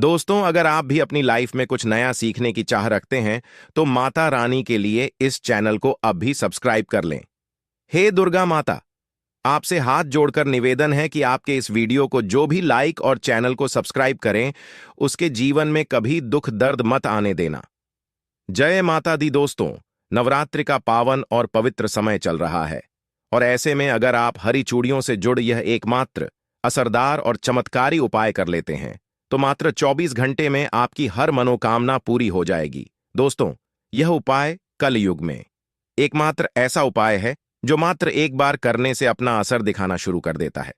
दोस्तों, अगर आप भी अपनी लाइफ में कुछ नया सीखने की चाह रखते हैं तो माता रानी के लिए इस चैनल को अब भी सब्सक्राइब कर लें। हे दुर्गा माता, आपसे हाथ जोड़कर निवेदन है कि आपके इस वीडियो को जो भी लाइक और चैनल को सब्सक्राइब करें, उसके जीवन में कभी दुख दर्द मत आने देना। जय माता दी। दोस्तों, नवरात्रि का पावन और पवित्र समय चल रहा है और ऐसे में अगर आप हरी चूड़ियों से जुड़ यह एकमात्र असरदार और चमत्कारी उपाय कर लेते हैं तो मात्र 24 घंटे में आपकी हर मनोकामना पूरी हो जाएगी। दोस्तों, यह उपाय कलयुग में एकमात्र ऐसा उपाय है जो मात्र एक बार करने से अपना असर दिखाना शुरू कर देता है।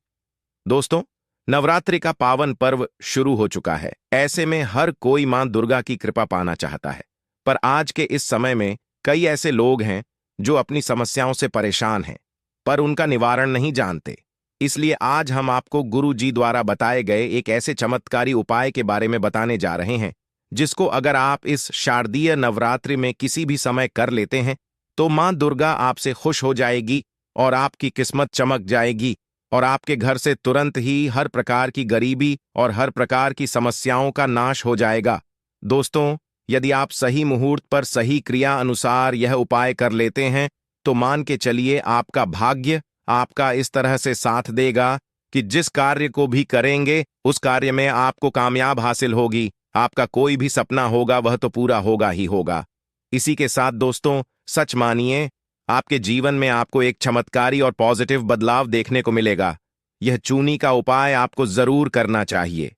दोस्तों, नवरात्रि का पावन पर्व शुरू हो चुका है। ऐसे में हर कोई मां दुर्गा की कृपा पाना चाहता है, पर आज के इस समय में कई ऐसे लोग हैं जो अपनी समस्याओं से परेशान हैं पर उनका निवारण नहीं जानते। इसलिए आज हम आपको गुरु जी द्वारा बताए गए एक ऐसे चमत्कारी उपाय के बारे में बताने जा रहे हैं जिसको अगर आप इस शारदीय नवरात्रि में किसी भी समय कर लेते हैं तो मां दुर्गा आपसे खुश हो जाएगी और आपकी किस्मत चमक जाएगी और आपके घर से तुरंत ही हर प्रकार की गरीबी और हर प्रकार की समस्याओं का नाश हो जाएगा। दोस्तों, यदि आप सही मुहूर्त पर सही क्रिया अनुसार यह उपाय कर लेते हैं तो मान के चलिए आपका भाग्य आपका इस तरह से साथ देगा कि जिस कार्य को भी करेंगे उस कार्य में आपको कामयाब हासिल होगी। आपका कोई भी सपना होगा वह तो पूरा होगा ही होगा। इसी के साथ दोस्तों, सच मानिए, आपके जीवन में आपको एक चमत्कारी और पॉजिटिव बदलाव देखने को मिलेगा। यह चूनी का उपाय आपको जरूर करना चाहिए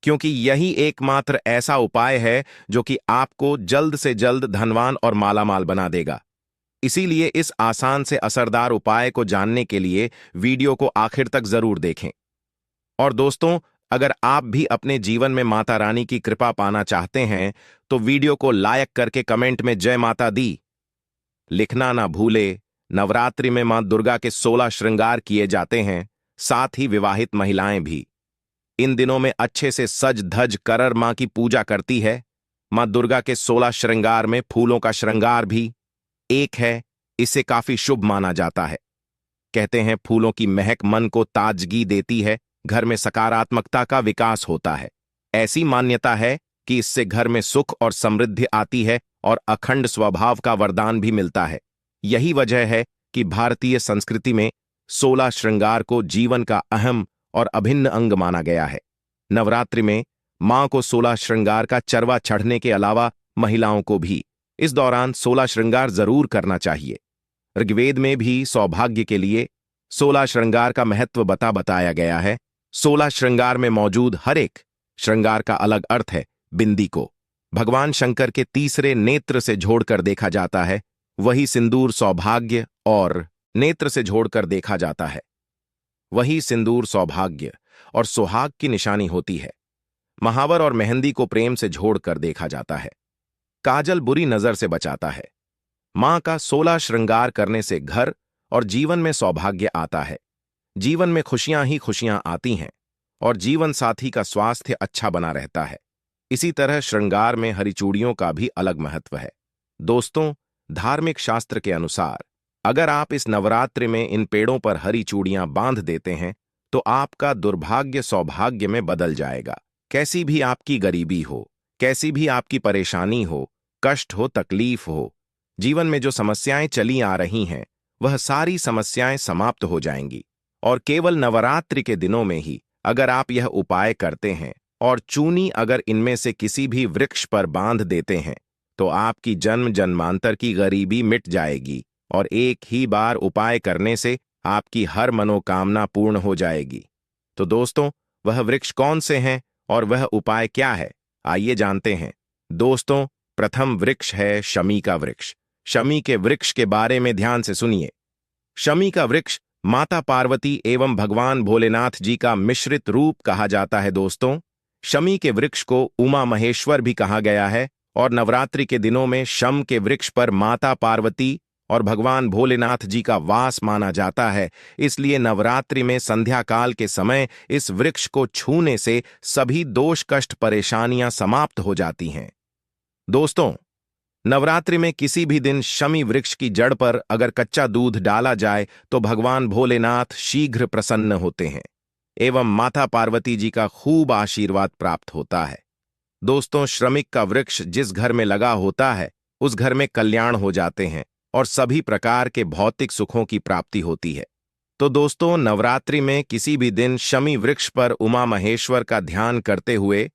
क्योंकि यही एकमात्र ऐसा उपाय है जो कि आपको जल्द से जल्द धनवान और मालामाल बना देगा। इसीलिए इस आसान से असरदार उपाय को जानने के लिए वीडियो को आखिर तक जरूर देखें। और दोस्तों, अगर आप भी अपने जीवन में माता रानी की कृपा पाना चाहते हैं तो वीडियो को लाइक करके कमेंट में जय माता दी लिखना ना भूले। नवरात्रि में मां दुर्गा के 16 श्रृंगार किए जाते हैं, साथ ही विवाहित महिलाएं भी इन दिनों में अच्छे से सज धज कर मां की पूजा करती है। मां दुर्गा के 16 श्रृंगार में फूलों का श्रृंगार भी एक है। इसे काफी शुभ माना जाता है। कहते हैं फूलों की महक मन को ताजगी देती है, घर में सकारात्मकता का विकास होता है। ऐसी मान्यता है कि इससे घर में सुख और समृद्धि आती है और अखंड स्वभाव का वरदान भी मिलता है। यही वजह है कि भारतीय संस्कृति में 16 श्रृंगार को जीवन का अहम और अभिन्न अंग माना गया है। नवरात्रि में मां को 16 श्रृंगार का चरवा चढ़ने के अलावा महिलाओं को भी इस दौरान 16 श्रृंगार जरूर करना चाहिए। ऋग्वेद में भी सौभाग्य के लिए 16 श्रृंगार का महत्व बताया गया है। 16 श्रृंगार में मौजूद हर एक श्रृंगार का अलग अर्थ है। बिंदी को भगवान शंकर के तीसरे नेत्र से जोड़कर देखा जाता है, वही सिंदूर सौभाग्य और नेत्र से जोड़कर देखा जाता है। वही सिंदूर सौभाग्य और सुहाग की निशानी होती है। महावर और मेहंदी को प्रेम से जोड़कर देखा जाता है। काजल बुरी नजर से बचाता है। मां का 16 श्रृंगार करने से घर और जीवन में सौभाग्य आता है। जीवन में खुशियां ही खुशियां आती हैं और जीवन साथी का स्वास्थ्य अच्छा बना रहता है। इसी तरह श्रृंगार में हरी चूड़ियों का भी अलग महत्व है। दोस्तों, धार्मिक शास्त्र के अनुसार अगर आप इस नवरात्रि में इन पेड़ों पर हरी चूड़ियां बांध देते हैं तो आपका दुर्भाग्य सौभाग्य में बदल जाएगा। कैसी भी आपकी गरीबी हो, कैसी भी आपकी परेशानी हो, कष्ट हो, तकलीफ हो, जीवन में जो समस्याएं चली आ रही हैं वह सारी समस्याएं समाप्त हो जाएंगी। और केवल नवरात्रि के दिनों में ही अगर आप यह उपाय करते हैं और चूनी अगर इनमें से किसी भी वृक्ष पर बांध देते हैं तो आपकी जन्म जन्मांतर की गरीबी मिट जाएगी और एक ही बार उपाय करने से आपकी हर मनोकामना पूर्ण हो जाएगी। तो दोस्तों, वह वृक्ष कौन से हैं और वह उपाय क्या है, आइए जानते हैं। दोस्तों, प्रथम वृक्ष है शमी का वृक्ष। शमी के वृक्ष के बारे में ध्यान से सुनिए। शमी का वृक्ष माता पार्वती एवं भगवान भोलेनाथ जी का मिश्रित रूप कहा जाता है। दोस्तों, शमी के वृक्ष को उमा महेश्वर भी कहा गया है और नवरात्रि के दिनों में शम के वृक्ष पर माता पार्वती और भगवान भोलेनाथ जी का वास माना जाता है। इसलिए नवरात्रि में संध्या काल के समय इस वृक्ष को छूने से सभी दोष कष्ट परेशानियां समाप्त हो जाती हैं। दोस्तों, नवरात्रि में किसी भी दिन शमी वृक्ष की जड़ पर अगर कच्चा दूध डाला जाए तो भगवान भोलेनाथ शीघ्र प्रसन्न होते हैं एवं माता पार्वती जी का खूब आशीर्वाद प्राप्त होता है। दोस्तों, श्रमिक का वृक्ष जिस घर में लगा होता है उस घर में कल्याण हो जाते हैं और सभी प्रकार के भौतिक सुखों की प्राप्ति होती है। तो दोस्तों, नवरात्रि में किसी भी दिन शमी वृक्ष पर उमा महेश्वर का ध्यान करते हुए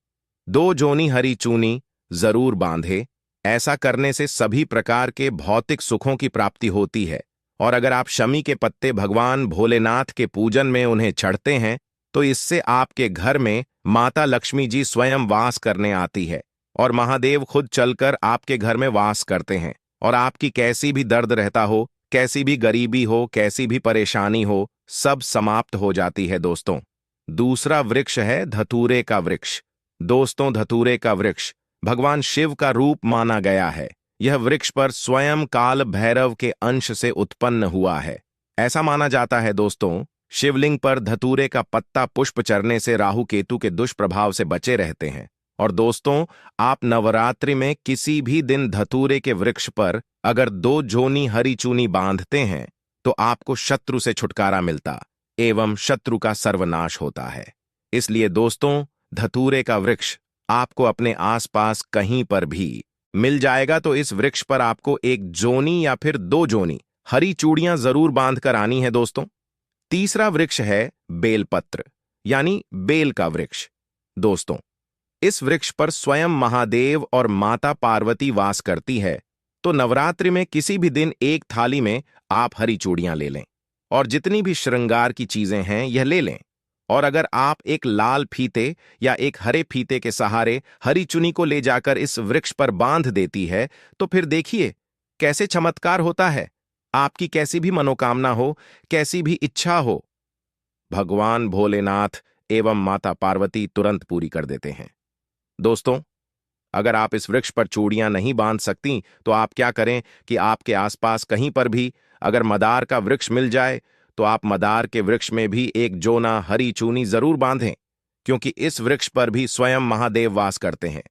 2 जोनी हरी चूनी जरूर बांधे। ऐसा करने से सभी प्रकार के भौतिक सुखों की प्राप्ति होती है। और अगर आप शमी के पत्ते भगवान भोलेनाथ के पूजन में उन्हें चढ़ते हैं तो इससे आपके घर में माता लक्ष्मी जी स्वयं वास करने आती है और महादेव खुद चलकर आपके घर में वास करते हैं। और आपकी कैसी भी दर्द रहता हो, कैसी भी गरीबी हो, कैसी भी परेशानी हो, सब समाप्त हो जाती है। दोस्तों, दूसरा वृक्ष है धतूरे का वृक्ष। दोस्तों, धतूरे का वृक्ष भगवान शिव का रूप माना गया है। यह वृक्ष पर स्वयं काल भैरव के अंश से उत्पन्न हुआ है। ऐसा माना जाता है दोस्तों, शिवलिंग पर धतूरे का पत्ता पुष्प चढ़ने से राहु केतु के दुष्प्रभाव से बचे रहते हैं। और दोस्तों, आप नवरात्रि में किसी भी दिन धतूरे के वृक्ष पर अगर 2 जोनी हरी चूनी बांधते हैं तो आपको शत्रु से छुटकारा मिलता एवं शत्रु का सर्वनाश होता है। इसलिए दोस्तों, धतूरे का वृक्ष आपको अपने आसपास कहीं पर भी मिल जाएगा तो इस वृक्ष पर आपको 1 जोनी या फिर 2 जोनी हरी चूड़ियां जरूर बांधकर आनी है। दोस्तों, तीसरा वृक्ष है बेलपत्र यानी बेल का वृक्ष। दोस्तों, इस वृक्ष पर स्वयं महादेव और माता पार्वती वास करती है। तो नवरात्रि में किसी भी दिन एक थाली में आप हरी चूड़ियां ले लें और जितनी भी श्रृंगार की चीजें हैं यह ले लें। और अगर आप एक लाल फीते या एक हरे फीते के सहारे हरी चुनी को ले जाकर इस वृक्ष पर बांध देती है तो फिर देखिए कैसे चमत्कार होता है। आपकी कैसी भी मनोकामना हो, कैसी भी इच्छा हो, भगवान भोलेनाथ एवं माता पार्वती तुरंत पूरी कर देते हैं। दोस्तों, अगर आप इस वृक्ष पर चूड़ियां नहीं बांध सकती तो आप क्या करें कि आपके आसपास कहीं पर भी अगर मदार का वृक्ष मिल जाए तो आप मदार के वृक्ष में भी 1 जोना हरी चूनी जरूर बांधें, क्योंकि इस वृक्ष पर भी स्वयं महादेव वास करते हैं।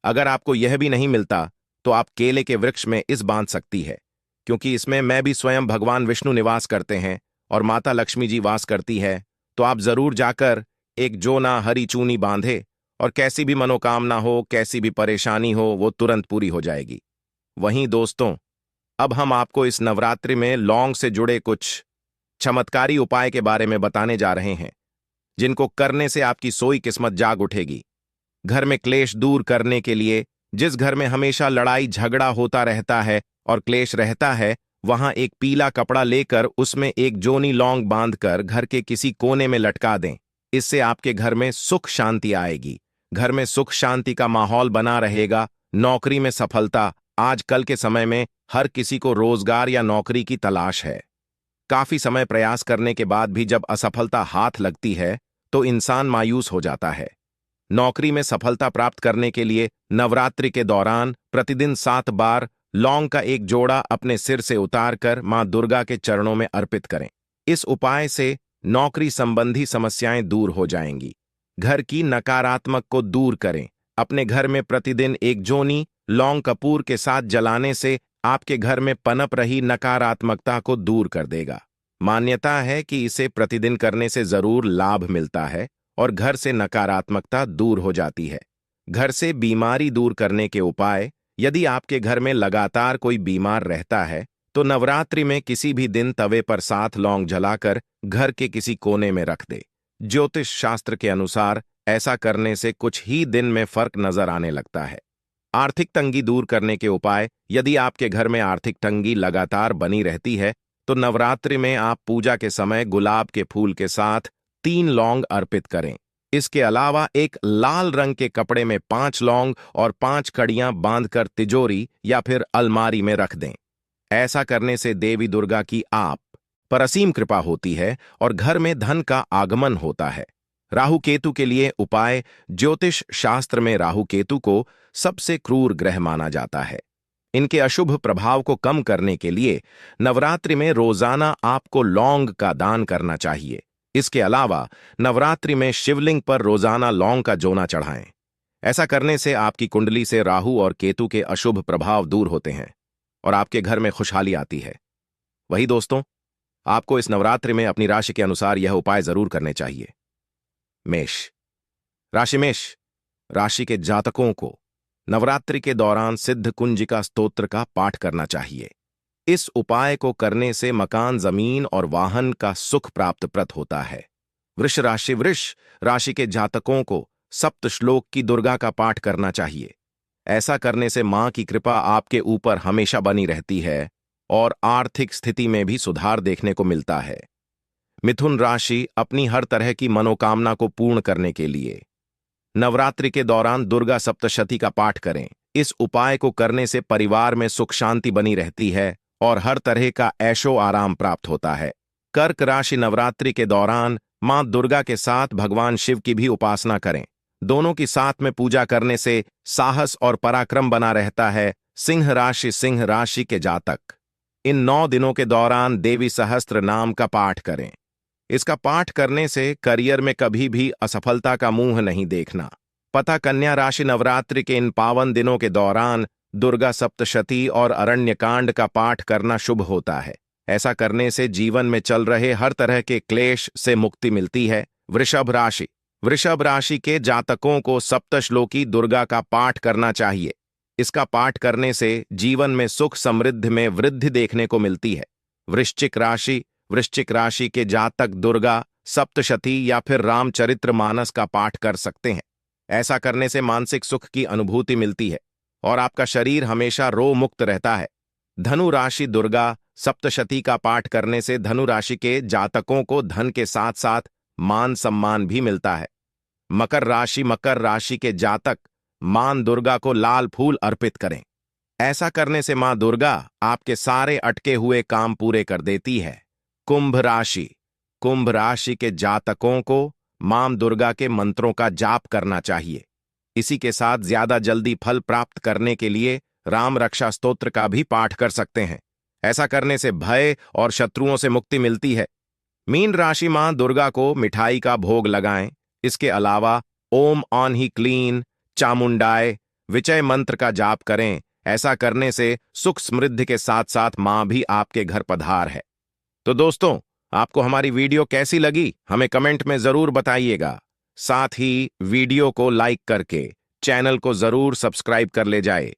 अगर आपको यह भी नहीं मिलता तो आप केले के वृक्ष में इस बांध सकती है, क्योंकि इसमें मैं भी स्वयं भगवान विष्णु निवास करते हैं और माता लक्ष्मी जी वास करती है। तो आप जरूर जाकर 1 जोना हरी चूनी बांधे और कैसी भी मनोकामना हो, कैसी भी परेशानी हो, वो तुरंत पूरी हो जाएगी। वहीं दोस्तों, अब हम आपको इस नवरात्रि में लौंग से जुड़े कुछ चमत्कारी उपाय के बारे में बताने जा रहे हैं, जिनको करने से आपकी सोई किस्मत जाग उठेगी। घर में क्लेश दूर करने के लिए, जिस घर में हमेशा लड़ाई झगड़ा होता रहता है और क्लेश रहता है, वहां एक पीला कपड़ा लेकर उसमें 1 जोनी लौंग बांधकर घर के किसी कोने में लटका दें। इससे आपके घर में सुख शांति आएगी। घर में सुख शांति का माहौल बना रहेगा। नौकरी में सफलता। आजकल के समय में हर किसी को रोजगार या नौकरी की तलाश है। काफी समय प्रयास करने के बाद भी जब असफलता हाथ लगती है तो इंसान मायूस हो जाता है। नौकरी में सफलता प्राप्त करने के लिए नवरात्रि के दौरान प्रतिदिन 7 बार लौंग का 1 जोड़ा अपने सिर से उतारकर मां दुर्गा के चरणों में अर्पित करें। इस उपाय से नौकरी संबंधी समस्याएं दूर हो जाएंगी। घर की नकारात्मक को दूर करें। अपने घर में प्रतिदिन 1 जोनी लौंग कपूर के साथ जलाने से आपके घर में पनप रही नकारात्मकता को दूर कर देगा। मान्यता है कि इसे प्रतिदिन करने से जरूर लाभ मिलता है और घर से नकारात्मकता दूर हो जाती है। घर से बीमारी दूर करने के उपाय, यदि आपके घर में लगातार कोई बीमार रहता है तो नवरात्रि में किसी भी दिन तवे पर 7 लौंग जलाकर घर के किसी कोने में रख दे। ज्योतिष शास्त्र के अनुसार ऐसा करने से कुछ ही दिन में फर्क नजर आने लगता है। आर्थिक तंगी दूर करने के उपाय, यदि आपके घर में आर्थिक तंगी लगातार बनी रहती है तो नवरात्रि में आप पूजा के समय गुलाब के फूल के साथ 3 लौंग अर्पित करें। इसके अलावा एक लाल रंग के कपड़े में 5 लौंग और 5 कड़ियां बांधकर तिजोरी या फिर अलमारी में रख दें। ऐसा करने से देवी दुर्गा की आप पर असीम कृपा होती है और घर में धन का आगमन होता है। राहु केतु के लिए उपाय, ज्योतिष शास्त्र में राहु केतु को सबसे क्रूर ग्रह माना जाता है। इनके अशुभ प्रभाव को कम करने के लिए नवरात्रि में रोजाना आपको लौंग का दान करना चाहिए। इसके अलावा नवरात्रि में शिवलिंग पर रोजाना लौंग का जोना चढ़ाएं। ऐसा करने से आपकी कुंडली से राहु और केतु के अशुभ प्रभाव दूर होते हैं और आपके घर में खुशहाली आती है। वही दोस्तों, आपको इस नवरात्रि में अपनी राशि के अनुसार यह उपाय जरूर करने चाहिए। मेष राशि। मेष, राशि के जातकों को नवरात्रि के दौरान सिद्ध कुंजिका स्तोत्र का पाठ करना चाहिए। इस उपाय को करने से मकान, जमीन और वाहन का सुख प्राप्त होता है। वृष राशि के जातकों को सप्त श्लोक की दुर्गा का पाठ करना चाहिए। ऐसा करने से मां की कृपा आपके ऊपर हमेशा बनी रहती है और आर्थिक स्थिति में भी सुधार देखने को मिलता है। मिथुन राशि अपनी हर तरह की मनोकामना को पूर्ण करने के लिए नवरात्रि के दौरान दुर्गा सप्तशती का पाठ करें। इस उपाय को करने से परिवार में सुख शांति बनी रहती है और हर तरह का ऐशो आराम प्राप्त होता है। कर्क राशि नवरात्रि के दौरान मां दुर्गा के साथ भगवान शिव की भी उपासना करें। दोनों की साथ में पूजा करने से साहस और पराक्रम बना रहता है। सिंह राशि के जातक इन 9 दिनों के दौरान देवी सहस्त्र नाम का पाठ करें। इसका पाठ करने से करियर में कभी भी असफलता का मुंह नहीं देखना। पता कन्या राशि नवरात्रि के इन पावन दिनों के दौरान दुर्गा सप्तशती और अरण्यकांड का पाठ करना शुभ होता है। ऐसा करने से जीवन में चल रहे हर तरह के क्लेश से मुक्ति मिलती है। वृषभ राशि के जातकों को सप्तश्लोकी दुर्गा का पाठ करना चाहिए। इसका पाठ करने से जीवन में सुख समृद्धि में वृद्धि देखने को मिलती है। वृश्चिक राशि के जातक दुर्गा सप्तशती या फिर रामचरितमानस का पाठ कर सकते हैं। ऐसा करने से मानसिक सुख की अनुभूति मिलती है और आपका शरीर हमेशा रोग मुक्त रहता है। धनु राशि दुर्गा सप्तशती का पाठ करने से धनु राशि के जातकों को धन के साथ साथ मान सम्मान भी मिलता है। मकर राशि के जातक मां दुर्गा को लाल फूल अर्पित करें। ऐसा करने से मां दुर्गा आपके सारे अटके हुए काम पूरे कर देती है। कुंभ राशि के जातकों को मां दुर्गा के मंत्रों का जाप करना चाहिए। इसी के साथ ज्यादा जल्दी फल प्राप्त करने के लिए राम रक्षा स्तोत्र का भी पाठ कर सकते हैं। ऐसा करने से भय और शत्रुओं से मुक्ति मिलती है। मीन राशि मां दुर्गा को मिठाई का भोग लगाएं। इसके अलावा ओम ऑन ही क्लीन चामुंडाय विजय मंत्र का जाप करें। ऐसा करने से सुख समृद्धि के साथ साथ मां भी आपके घर पधार है। तो दोस्तों, आपको हमारी वीडियो कैसी लगी हमें कमेंट में जरूर बताइएगा। साथ ही वीडियो को लाइक करके चैनल को जरूर सब्सक्राइब कर ले जाए।